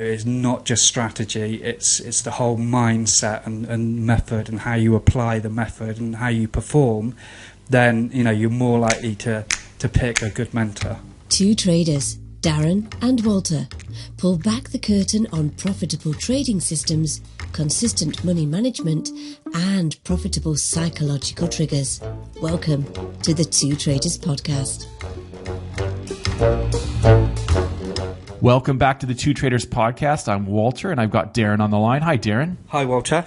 It's not just strategy, it's the whole mindset and method and how you apply the method and how you perform, then you're more likely to pick a good mentor. Two traders, Darren and Walter, pull back the curtain on profitable trading systems, consistent money management, and profitable psychological triggers. Welcome to the Two Traders podcast. Welcome back to the Two Traders podcast. I'm Walter, and I've got Darren on the line. Hi, Darren. Hi, Walter.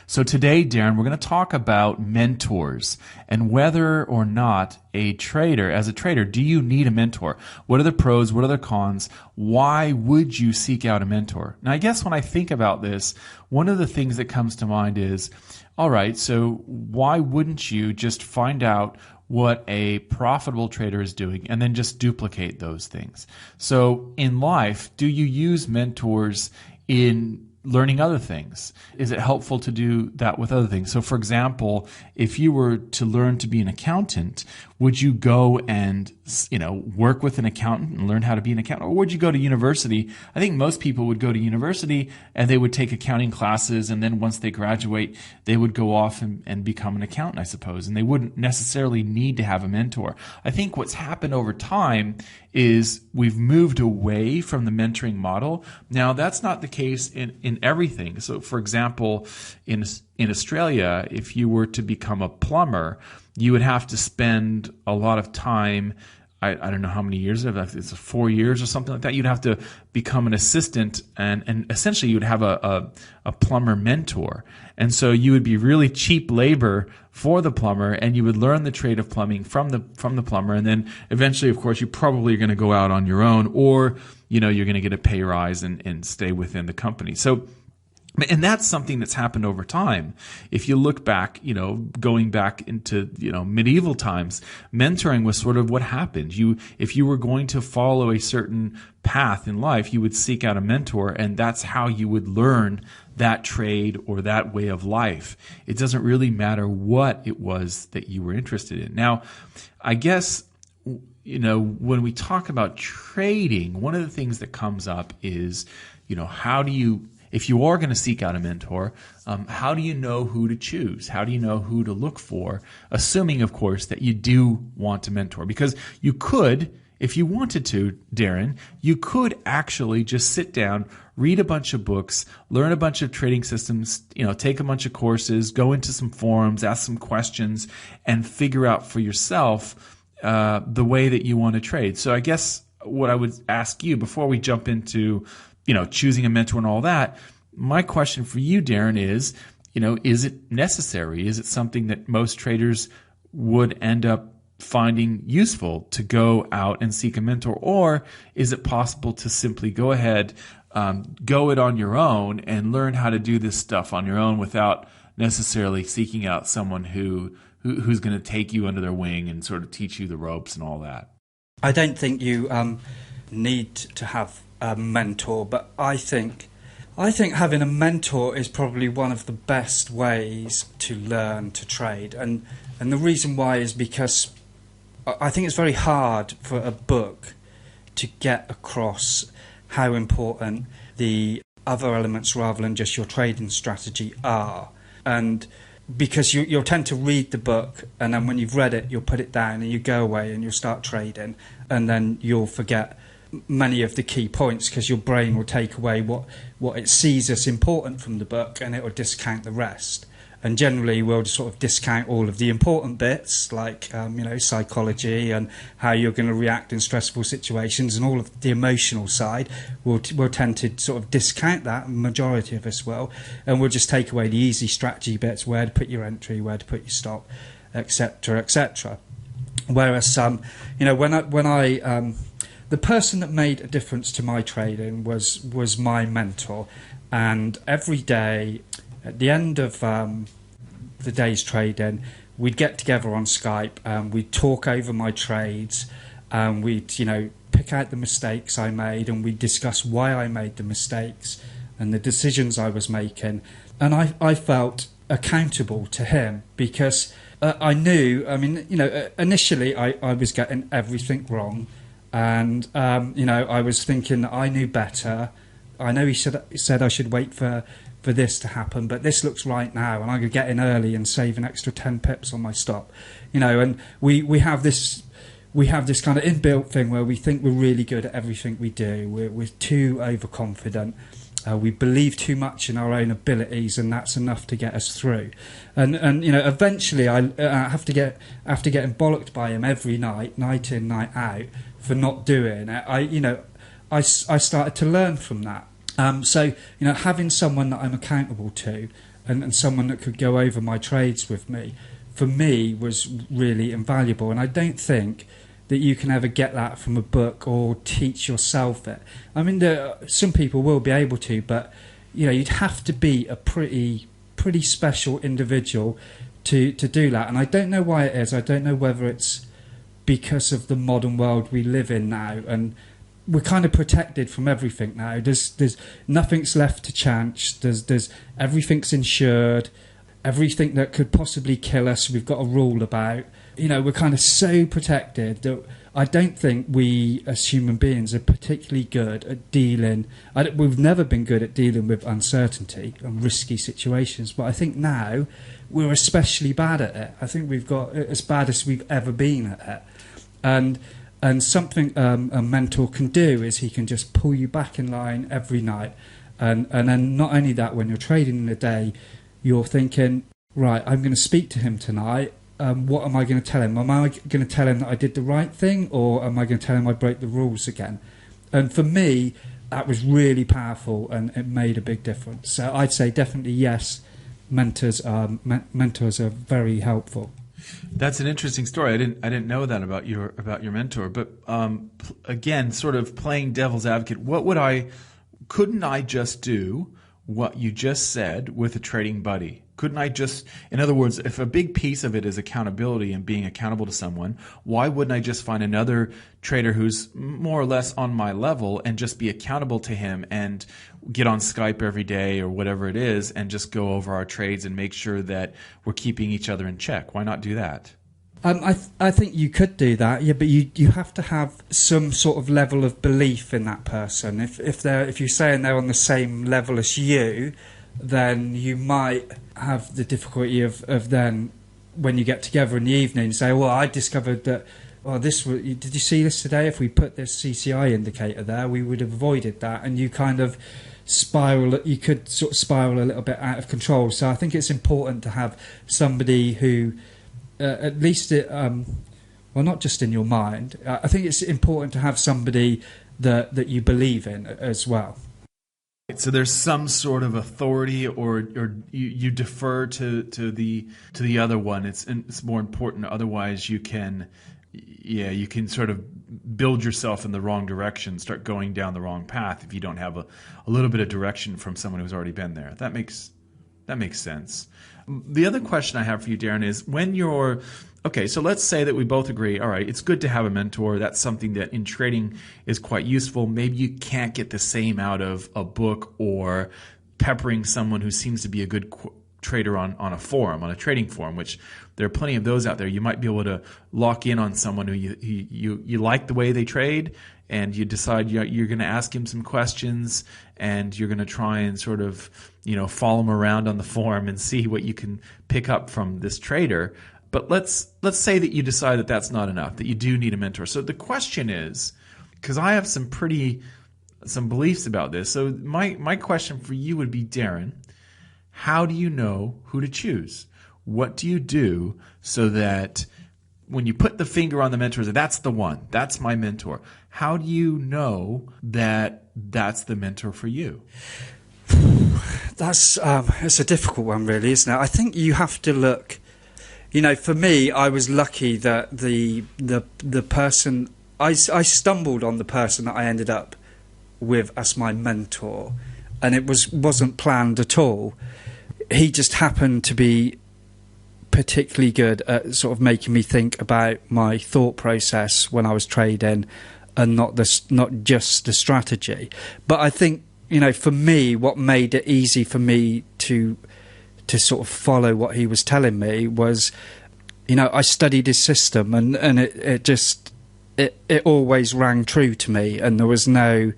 So today, Darren, we're going to talk about mentors and whether or not as a trader, do you need a mentor? What are the pros? What are the cons? Why would you seek out a mentor? Now, I guess when I think about this, one of the things that comes to mind is, all right, so why wouldn't you just find out what a profitable trader is doing and then just duplicate those things? So in life, do you use mentors in learning other things? Is it helpful to do that with other things? So for example, if you were to learn to be an accountant, would you go and work with an accountant and learn how to be an accountant? Or would you go to university? I think most people would go to university and they would take accounting classes, and then once they graduate, they would go off and become an accountant, I suppose. And they wouldn't necessarily need to have a mentor. I think what's happened over time is we've moved away from the mentoring model. Now, that's not the case in everything. So for example, in Australia, if you were to become a plumber, you would have to spend a lot of time. I don't know how many years, it's 4 years or something like that. You'd have to become an assistant, and essentially you'd have a plumber mentor. And so you would be really cheap labor for the plumber, and you would learn the trade of plumbing from the plumber. And then eventually, of course, you probably are going to go out on your own, or you're going to get a pay rise and stay within the company. And that's something that's happened over time. If you look back, going back into, medieval times, mentoring was sort of what happened. If you were going to follow a certain path in life, you would seek out a mentor, and that's how you would learn that trade or that way of life. It doesn't really matter what it was that you were interested in. Now, I guess, when we talk about trading, one of the things that comes up is, if you are going to seek out a mentor, how do you know who to choose? How do you know who to look for? Assuming, of course, that you do want a mentor. Because you could, if you wanted to, Darren, you could actually just sit down, read a bunch of books, learn a bunch of trading systems, take a bunch of courses, go into some forums, ask some questions, and figure out for yourself the way that you want to trade. So I guess what I would ask you before we jump into choosing a mentor and all that, my question for you, Darren, is it necessary? Is it something that most traders would end up finding useful to go out and seek a mentor? Or is it possible to simply go ahead, go it on your own and learn how to do this stuff on your own without necessarily seeking out someone who's going to take you under their wing and sort of teach you the ropes and all that? I don't think you need to have a mentor, but I think having a mentor is probably one of the best ways to learn to trade, and the reason why is because I think it's very hard for a book to get across how important the other elements rather than just your trading strategy are. And because you'll tend to read the book, and then when you've read it, you'll put it down and you go away and you'll start trading, and then you'll forget many of the key points because your brain will take away what it sees as important from the book, and it will discount the rest. And generally we'll just sort of discount all of the important bits like psychology and how you're going to react in stressful situations, and all of the emotional side we'll tend to sort of discount that. Majority of us will, and we'll just take away the easy strategy bits, where to put your entry, where to put your stop, etc., etc. Whereas when I the person that made a difference to my trading was my mentor, and every day at the end of the day's trading, we'd get together on Skype and we'd talk over my trades, and we'd pick out the mistakes I made, and we'd discuss why I made the mistakes and the decisions I was making. And I felt accountable to him because I knew, initially I was getting everything wrong. And, I was thinking that I knew better I know he said I should wait for this to happen, but this looks right now, and I'm going to get in early and save an extra 10 pips on my stop. And we have this kind of inbuilt thing where we think we're really good at everything we do. We're too overconfident. We believe too much in our own abilities, and that's enough to get us through. And eventually I have to get bollocked by him every night in, night out, for not doing it. I started to learn from that. So having someone that I'm accountable to, and someone that could go over my trades with me, for me was really invaluable. And I don't think that you can ever get that from a book or teach yourself it. I mean, some people will be able to, but you'd have to be a pretty special individual to do that. And I don't know why it is. I don't know whether it's because of the modern world we live in now, and we're kind of protected from everything now. There's nothing's left to chance. There's everything's insured. Everything that could possibly kill us, we've got a rule about. We're kind of so protected that I don't think we as human beings are particularly good at dealing. We've never been good at dealing with uncertainty and risky situations, but I think now we're especially bad at it. I think we've got as bad as we've ever been at it. And something a mentor can do is he can just pull you back in line every night. And then not only that, when you're trading in the day, you're thinking, right, I'm going to speak to him tonight. What am I going to tell him? Am I going to tell him that I did the right thing, or am I going to tell him I broke the rules again? And for me, that was really powerful, and it made a big difference. So I'd say definitely yes, mentors are very helpful. That's an interesting story. I didn't know that about your mentor. But again, sort of playing devil's advocate, couldn't I just do what you just said with a trading buddy? Couldn't I just, in other words, if a big piece of it is accountability and being accountable to someone, why wouldn't I just find another trader who's more or less on my level and just be accountable to him and get on Skype every day or whatever it is and just go over our trades and make sure that we're keeping each other in check? Why not do that? I think you could do that, yeah, but you have to have some sort of level of belief in that person. If you're saying they're on the same level as you, then you might have the difficulty of then when you get together in the evening say, well, I discovered that, did you see this today? If we put this CCI indicator there, we would have avoided that. And you kind of you could sort of spiral a little bit out of control. So I think it's important to have somebody who, at least not just in your mind, I think it's important to have somebody that you believe in as well. So there's some sort of authority, or you defer to the other one. It's more important. Otherwise, you can sort of build yourself in the wrong direction, start going down the wrong path if you don't have a little bit of direction from someone who's already been there. That makes sense. The other question I have for you, Darren, is when you're okay, so let's say that we both agree, all right, it's good to have a mentor. That's something that in trading is quite useful. Maybe you can't get the same out of a book or peppering someone who seems to be a good trader on a forum, on a trading forum, which there are plenty of those out there. You might be able to lock in on someone who you like the way they trade, and you decide you're going to ask him some questions, and you're going to try and sort of follow him around on the forum and see what you can pick up from this trader. But let's say that you decide that that's not enough, that you do need a mentor. So the question is, because I have some beliefs about this. So my question for you would be, Darren, how do you know who to choose? What do you do so that when you put the finger on the mentor, that's the one, that's my mentor? How do you know that that's the mentor for you? It's a difficult one, really, isn't it? I think you have to look. For me, I was lucky that the person I stumbled on the person that I ended up with as my mentor, and it wasn't planned at all. He just happened to be particularly good at sort of making me think about my thought process when I was trading, and not just the strategy. But I think for me, what made it easy for me to sort of follow what he was telling me was, I studied his system, and it just it always rang true to me, and there was never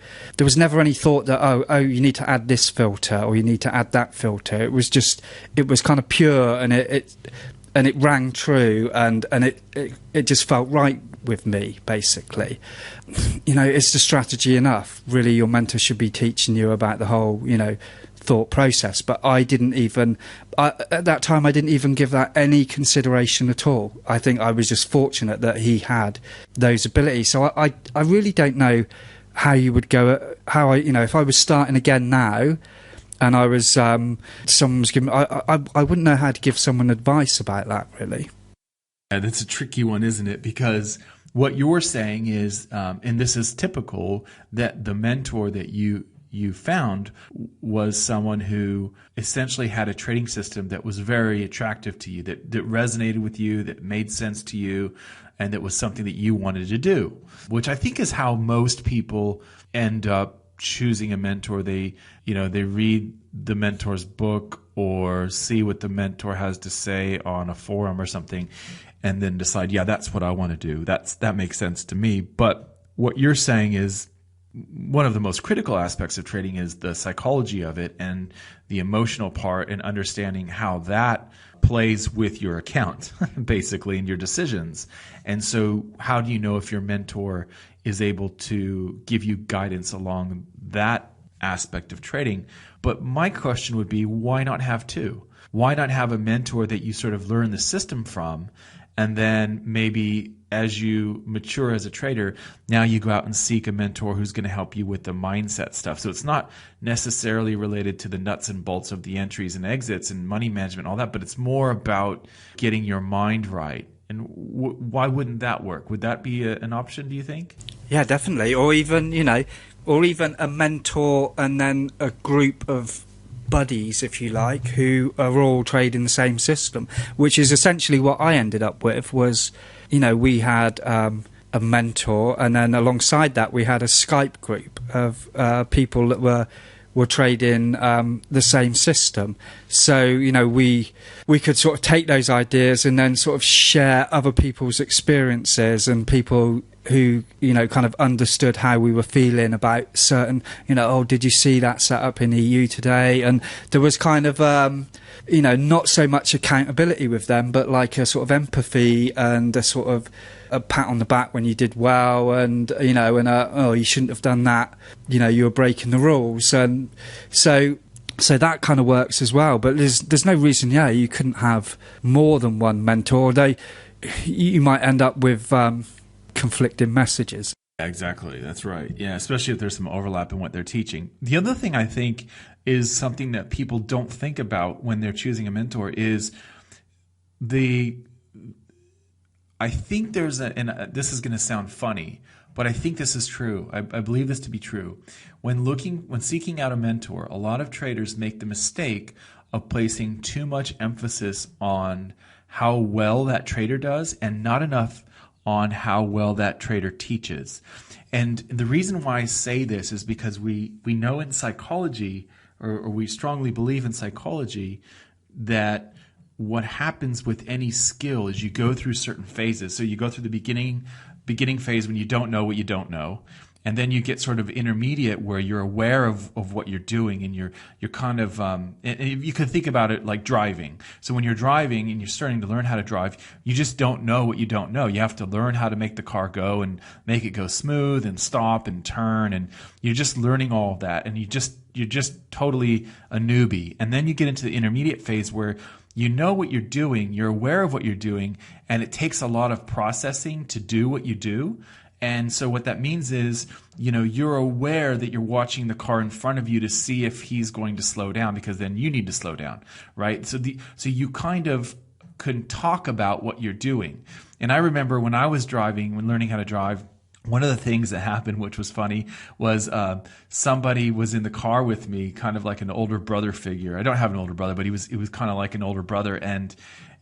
any thought that oh you need to add this filter or you need to add that filter. It was kind of pure, and it rang true, and it just felt right with me, basically. It's the strategy enough. Really, your mentor should be teaching you about the whole, thought process. But at that time, I didn't even give that any consideration at all. I think I was just fortunate that he had those abilities. So I really don't know how you would go, if I was starting again now, and I was, someone was giving, I wouldn't know how to give someone advice about that, really. Yeah, that's a tricky one, isn't it? Because what you're saying is, and this is typical, that the mentor that you found was someone who essentially had a trading system that was very attractive to you, that resonated with you, that made sense to you, and that was something that you wanted to do, which I think is how most people end up choosing a mentor. They read the mentor's book or see what the mentor has to say on a forum or something, and then decide, yeah, that's what I want to do. That makes sense to me. But what you're saying is one of the most critical aspects of trading is the psychology of it and the emotional part, and understanding how that plays with your account, basically, and your decisions. And so how do you know if your mentor is able to give you guidance along that aspect of trading? But my question would be, why not have two? Why not have a mentor that you sort of learn the system from, and then maybe as you mature as a trader, now you go out and seek a mentor who's going to help you with the mindset stuff. So it's not necessarily related to the nuts and bolts of the entries and exits and money management, all that, but it's more about getting your mind right. And why wouldn't that work? Would that be an option, do you think? Yeah, definitely. Or even a mentor and then a group of buddies, if you like, who are all trading the same system, which is essentially what I ended up with. Was, we had a mentor, and then alongside that we had a Skype group of people that were trading the same system. So we could sort of take those ideas and then sort of share other people's experiences, and people who kind of understood how we were feeling about certain, oh, did you see that setup in EU today? And there was kind of not so much accountability with them, but like a sort of empathy and a sort of a pat on the back when you did well, and oh, you shouldn't have done that, you were breaking the rules. And so that kind of works as well. But there's no reason you couldn't have more than one mentor. You might end up with conflicting messages. Yeah, exactly. That's right. Yeah, especially if there's some overlap in what they're teaching. The other thing I think is something that people don't think about when they're choosing a mentor is I think there's and this is going to sound funny, but I think this is true. I believe this to be true. When seeking out a mentor, a lot of traders make the mistake of placing too much emphasis on how well that trader does and not enough on how well that trader teaches. And the reason why I say this is because we know in psychology, or we strongly believe in psychology, that what happens with any skill is you go through certain phases. So you go through the beginning phase when you don't know what you don't know. And then you get sort of intermediate where you're aware of what you're doing, and you're kind of and you could think about it like driving. So when you're driving and you're starting to learn how to drive, you just don't know what you don't know. You have to learn how to make the car go and make it go smooth and stop and turn, and you're just learning all of that, and you're just totally a newbie. And then you get into the intermediate phase where you know what you're doing, you're aware of what you're doing, and it takes a lot of processing to do what you do. And so what that means is, you're aware that you're watching the car in front of you to see if he's going to slow down, because then you need to slow down, right? So you kind of can talk about what you're doing. And I remember when I was driving, when learning how to drive, one of the things that happened, which was funny, was somebody was in the car with me, kind of like an older brother figure. I don't have an older brother, but he was kind of like an older brother, and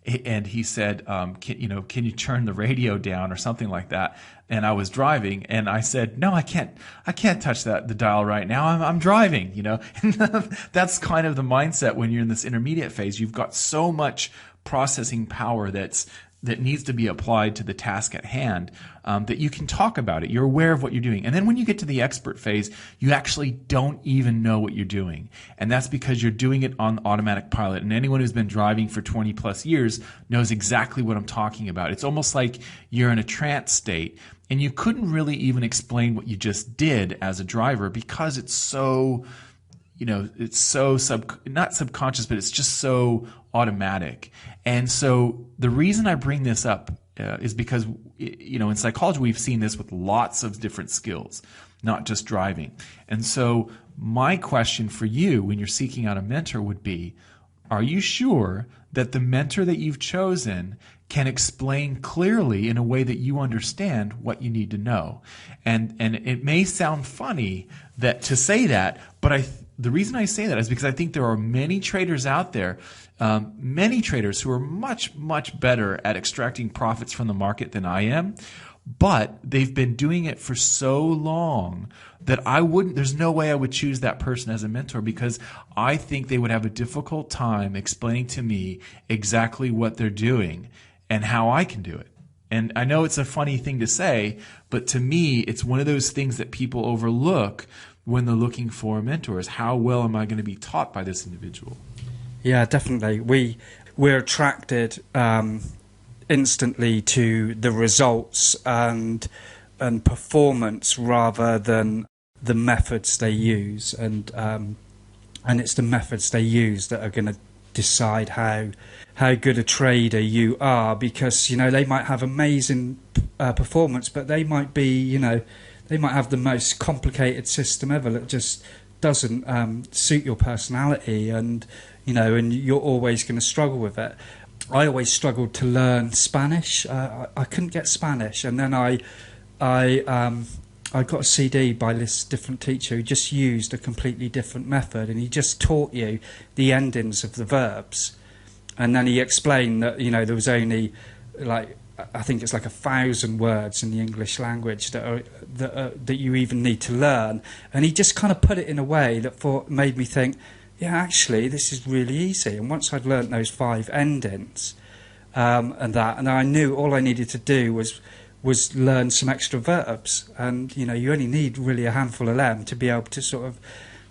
he said, can you turn the radio down or something like that? And I was driving, and I said, no, I can't touch the dial right now. I'm driving, And that's kind of the mindset when you're in this intermediate phase. You've got so much processing power that's that needs to be applied to the task at hand, that you can talk about it. You're aware of what you're doing. And then when you get to the expert phase, you actually don't even know what you're doing. And that's because you're doing it on automatic pilot. And anyone who's been driving for 20 plus years knows exactly what I'm talking about. It's almost like you're in a trance state and you couldn't really even explain what you just did as a driver because it's so, it's so not subconscious, but it's just so automatic. And so the reason I bring this up is because, in psychology, we've seen this with lots of different skills, not just driving. And so my question for you when you're seeking out a mentor would be, are you sure that the mentor that you've chosen can explain clearly in a way that you understand what you need to know? And it may sound funny to say that, but the reason I say that is because I think there are many traders out there, many traders who are much, much better at extracting profits from the market than I am, but they've been doing it for so long that there's no way I would choose that person as a mentor, because I think they would have a difficult time explaining to me exactly what they're doing and how I can do it. And I know it's a funny thing to say, but to me, it's one of those things that people overlook when they're looking for a mentor, is how well am I going to be taught by this individual? Yeah, definitely. We're attracted instantly to the results and performance rather than the methods they use, and it's the methods they use that are going to decide how good a trader you are, because they might have amazing performance, but they might be they might have the most complicated system ever that just doesn't suit your personality, and you're always going to struggle with it. I always struggled to learn Spanish. I couldn't get Spanish, and then I got a CD by this different teacher who just used a completely different method, and he just taught you the endings of the verbs, and then he explained that there was only I think it's 1,000 words in the English language that you even need to learn, and he just kind of put it in a way that made me think, yeah, actually this is really easy. And once I'd learnt those 5 endings and I knew all I needed to do was learn some extra verbs, and you only need really a handful of them to be able to sort of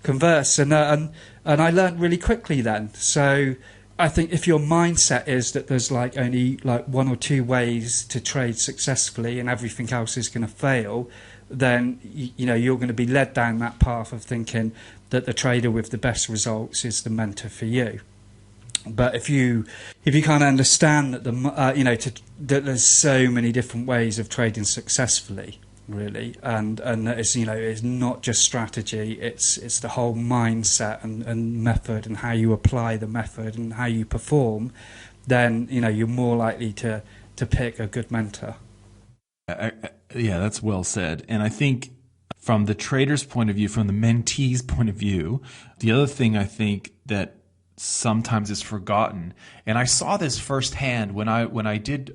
converse, and I learnt really quickly then. So I think if your mindset is that there's only 1 or 2 ways to trade successfully and everything else is going to fail, then you're going to be led down that path of thinking that the trader with the best results is the mentor for you. But if you kind of understand that that there's so many different ways of trading successfully, really, and that it's not just strategy, it's the whole mindset and method and how you apply the method and how you perform, then you're more likely to pick a good mentor. Yeah, that's well said. And I think from the trader's point of view, from the mentee's point of view, the other thing I think that sometimes is forgotten, and I saw this firsthand when I did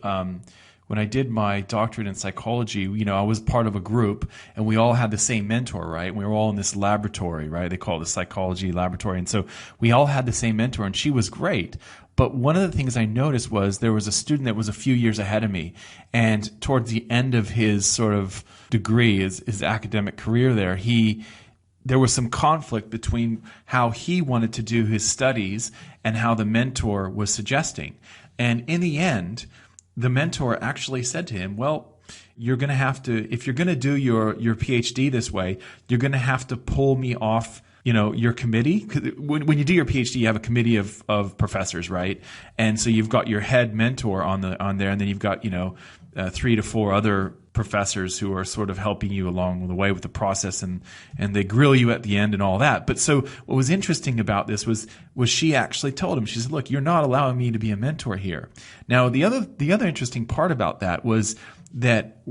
my doctorate in psychology. I was part of a group, and we all had the same mentor, right? We were all in this laboratory, right? They call it the psychology laboratory. And so we all had the same mentor, and she was great. But one of the things I noticed was there was a student that was a few years ahead of me, and towards the end of his sort of degree, his academic career there was some conflict between how he wanted to do his studies and how the mentor was suggesting. And in the end, the mentor actually said to him, well, you're going to have to, if you're going to do your PhD this way, you're going to have to pull me off your committee. When you do your PhD, you have a committee of professors, right? And so you've got your head mentor on there, and then you've got 3 to 4 other professors who are sort of helping you along the way with the process, and they grill you at the end and all that. But so what was interesting about this was she actually told him, she said, look, you're not allowing me to be a mentor here. Now, the other interesting part about that was that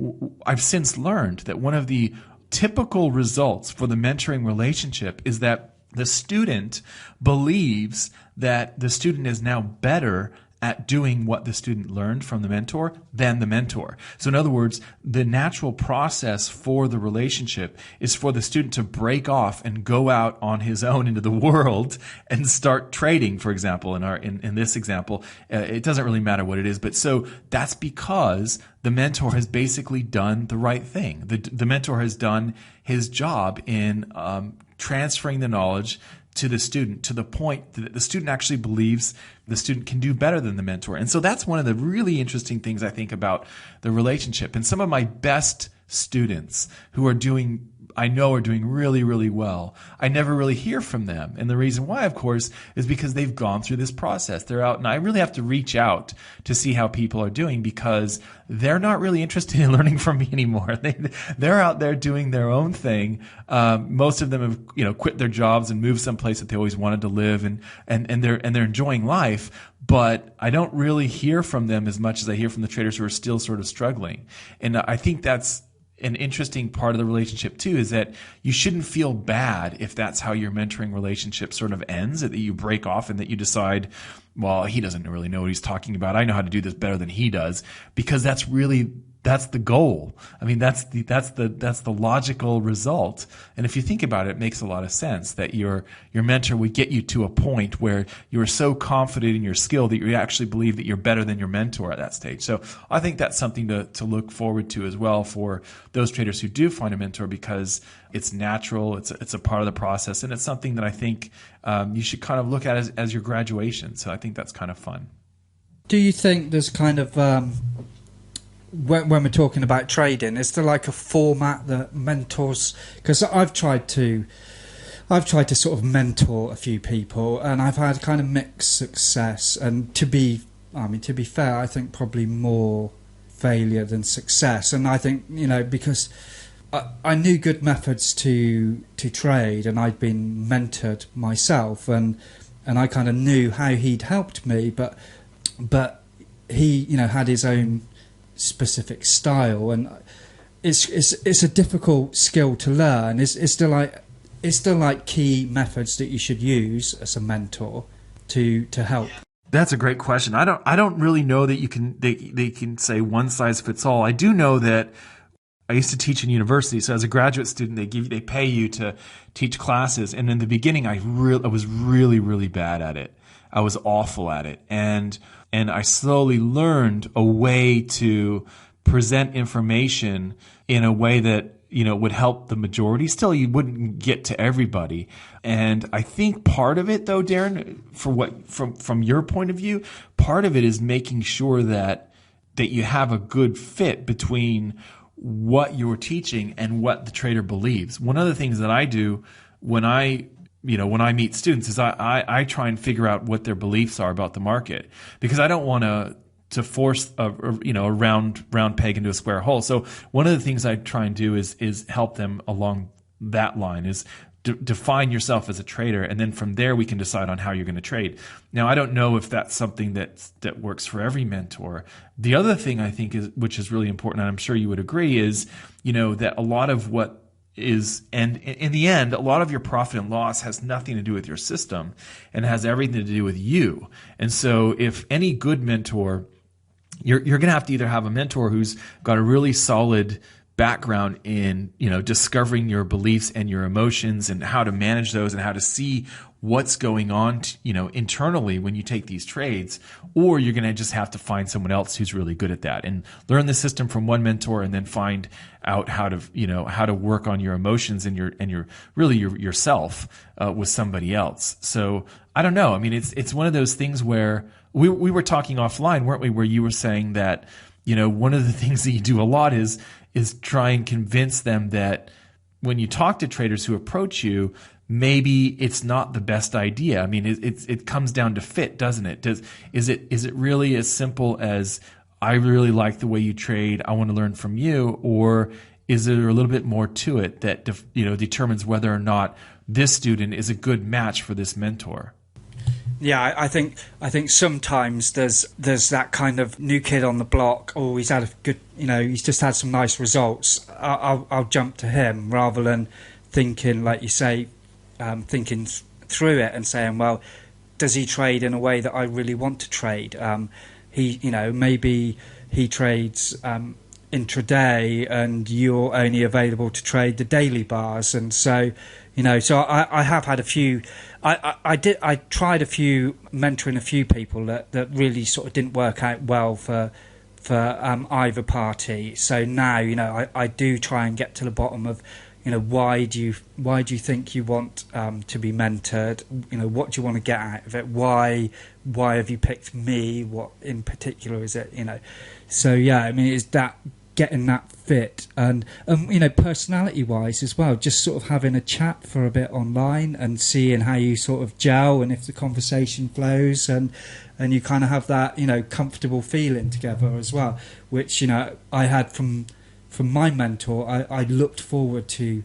I've since learned that one of the typical results for the mentoring relationship is that the student believes that the student is now better at doing what the student learned from the mentor than the mentor. So in other words, the natural process for the relationship is for the student to break off and go out on his own into the world and start trading, for example. In this example, it doesn't really matter what it is, but so that's because the mentor has basically done the right thing. The mentor has done his job in transferring the knowledge to the student to the point that the student actually believes the student can do better than the mentor. And so that's one of the really interesting things I think about the relationship. And some of my best students who are doing really, really well, I never really hear from them. And the reason why, of course, is because they've gone through this process. They're out, and I really have to reach out to see how people are doing because they're not really interested in learning from me anymore. They're out there doing their own thing. Most of them have, quit their jobs and moved someplace that they always wanted to live, and they're enjoying life. But I don't really hear from them as much as I hear from the traders who are still sort of struggling. And I think that's an interesting part of the relationship too, is that you shouldn't feel bad if that's how your mentoring relationship sort of ends, that you break off and that you decide, well, he doesn't really know what he's talking about. I know how to do this better than he does, because that's the goal. I mean, that's the logical result. And if you think about it, it makes a lot of sense that your mentor would get you to a point where you are so confident in your skill that you actually believe that you're better than your mentor at that stage. So I think that's something to look forward to as well for those traders who do find a mentor, because it's natural, it's a part of the process, and it's something that I think you should kind of look at as your graduation. So I think that's kind of fun. Do you think there's kind of when we're talking about trading, is there like a format that mentors? Because I've tried to sort of mentor a few people, and I've had kind of mixed success. And to be fair, I think probably more failure than success. And I think because I knew good methods to trade, and I'd been mentored myself, and I kind of knew how he'd helped me, but he had his own specific style, and it's a difficult skill to learn. It's still like key methods that you should use as a mentor to help. That's a great question. I don't really know that they can say one size fits all. I do know that I used to teach in university, so as a graduate student, they pay you to teach classes, and in the beginning, I was really, really bad at it. I was awful at it, and I slowly learned a way to present information in a way that would help the majority. Still, you wouldn't get to everybody, and I think part of it, though, Darren, from your point of view, part of it is making sure that you have a good fit between what you're teaching and what the trader believes. One of the things that I do when I meet students is I try and figure out what their beliefs are about the market, because I don't want to force a round peg into a square hole. So one of the things I try and do is help them along that line, is define yourself as a trader, and then from there we can decide on how you're going to trade. Now, I don't know if that's something that works for every mentor. The other thing I think which is really important, and I'm sure you would agree, is that a lot of what is, and in the end, a lot of your profit and loss has nothing to do with your system and has everything to do with you. And so if any good mentor, you're going to have to either have a mentor who's got a really solid background in discovering your beliefs and your emotions and how to manage those and how to see what's going on internally when you take these trades, or you're going to just have to find someone else who's really good at that and learn the system from one mentor, and then find out how to work on your emotions and your yourself with somebody else. So I don't know. I mean, it's one of those things where we were talking offline, weren't we, where you were saying that one of the things that you do a lot is try and convince them that when you talk to traders who approach you, maybe it's not the best idea. I mean, it comes down to fit, doesn't it? Is it really as simple as, I really like the way you trade, I want to learn from you, or is there a little bit more to it that determines whether or not this student is a good match for this mentor? Yeah, I think sometimes there's that kind of new kid on the block. Oh, he's had a good, he's just had some nice results. I'll jump to him, rather than thinking, like you say, thinking through it and saying, well, does he trade in a way that I really want to trade? Maybe he trades intraday, and you're only available to trade the daily bars, and so I have had a few. I tried mentoring a few people that really sort of didn't work out well for either party. So now I do try and get to the bottom of why do you think you want to be mentored? What do you want to get out of it? Why have you picked me? What in particular is it? So yeah, I mean, it's that getting that fit, and personality wise as well, just sort of having a chat for a bit online and seeing how you sort of gel and if the conversation flows, and you kind of have that comfortable feeling together as well, which I had from my mentor. I looked forward to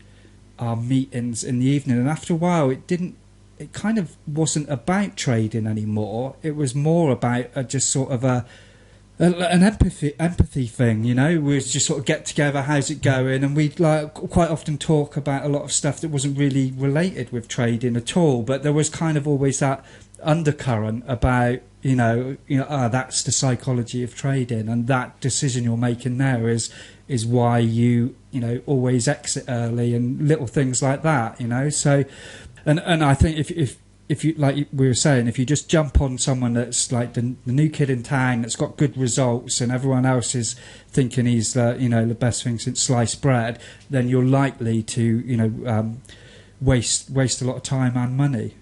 our meetings in the evening, and after a while it kind of wasn't about trading anymore. It was more about just sort of an empathy thing. We would just sort of get together, how's it going, and we'd quite often talk about a lot of stuff that wasn't really related with trading at all, but there was kind of always that undercurrent about that's the psychology of trading, and that decision you're making there is why you always exit early, and little things like that. So and I think if you, like we were saying, if you just jump on someone that's like the new kid in town that's got good results and everyone else is thinking he's the best thing since sliced bread, then you're likely to waste a lot of time and money.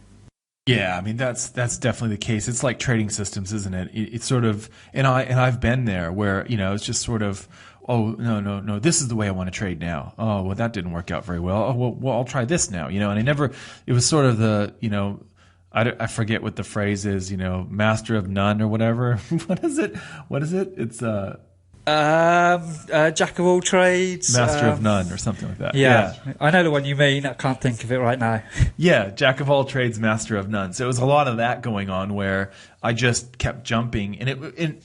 Yeah, I mean that's definitely the case. It's like trading systems, isn't it? It's sort of, and I've been there where it's just sort of, oh no, this is the way I want to trade now. Oh well, that didn't work out very well. Oh well, I'll try this now. And it was sort of the I forget what the phrase is. Master of none or whatever. What is it? It's jack of all trades, master of none, or something like that. Yeah, I know the one you mean. I can't think of it right now. Yeah, jack of all trades, master of none. So it was a lot of that going on where I just kept jumping,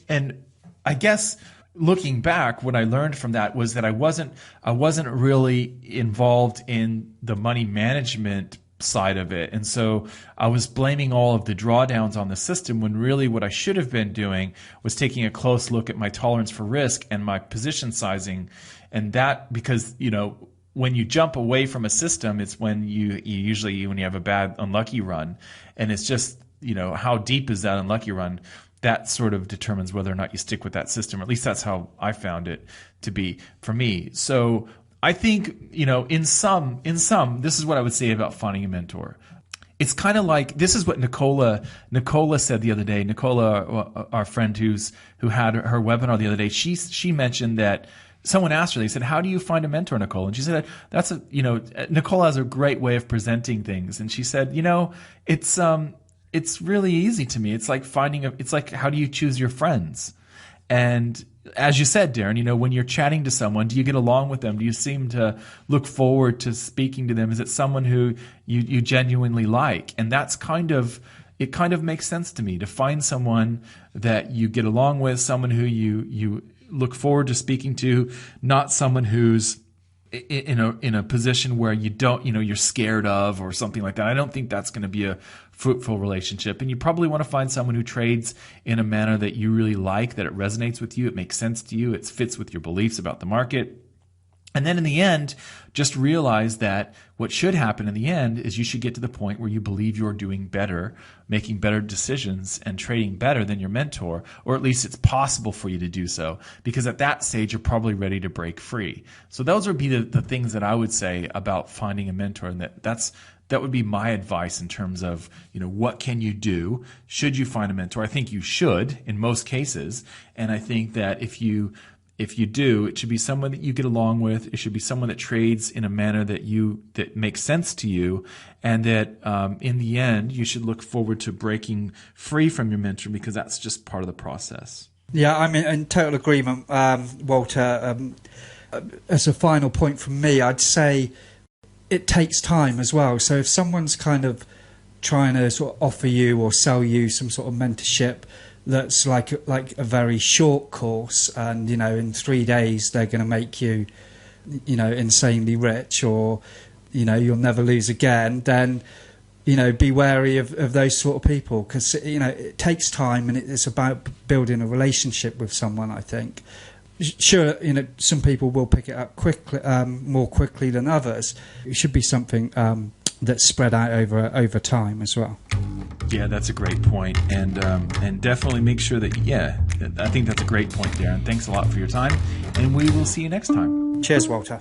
and I guess looking back, what I learned from that was that I wasn't really involved in the money management side of it, and so I was blaming all of the drawdowns on the system, when really what I should have been doing was taking a close look at my tolerance for risk and my position sizing. And that, because when you jump away from a system, it's when you usually when you have a bad unlucky run, and it's just how deep is that unlucky run, that sort of determines whether or not you stick with that system. Or at least that's how I found it to be for me. So I think, in sum, this is what I would say about finding a mentor. It's kind of like, this is what Nicola said the other day. Nicola, our friend who had her webinar the other day, she mentioned that someone asked her, they said, how do you find a mentor, Nicola? And she said, Nicola has a great way of presenting things. And she said, it's really easy to me. It's like it's like, how do you choose your friends? And as you said, Darren, when you're chatting to someone, do you get along with them? Do you seem to look forward to speaking to them? Is it someone who you genuinely like? And it kind of makes sense to me to find someone that you get along with, someone who you look forward to speaking to, not someone who's in a position where you don't, you're scared of or something like that. I don't think that's going to be a fruitful relationship. And you probably want to find someone who trades in a manner that you really like, that it resonates with you, it makes sense to you, it fits with your beliefs about the market. And then in the end, just realize that what should happen in the end is you should get to the point where you believe you're doing better, making better decisions, and trading better than your mentor, or at least it's possible for you to do so, because at that stage, you're probably ready to break free. So those would be the things that I would say about finding a mentor, and that would be my advice in terms of, what can you do? Should you find a mentor? I think you should in most cases. And I think that if you do, it should be someone that you get along with. It should be someone that trades in a manner that makes sense to you, and that in the end, you should look forward to breaking free from your mentor, because that's just part of the process. Yeah, I'm in total agreement, Walter. As a final point from me, I'd say it takes time as well. So if someone's kind of trying to sort of offer you or sell you some sort of mentorship that's like a very short course, and in 3 days they're going to make you insanely rich, or you'll never lose again, then be wary of those sort of people, because it takes time, and it's about building a relationship with someone. I think, sure, some people will pick it up quickly, more quickly than others. It should be something that's spread out over time as well. Yeah, that's a great point, and definitely make sure that I think that's a great point, Darren. Thanks a lot for your time, and we will see you next time. Cheers, Walter.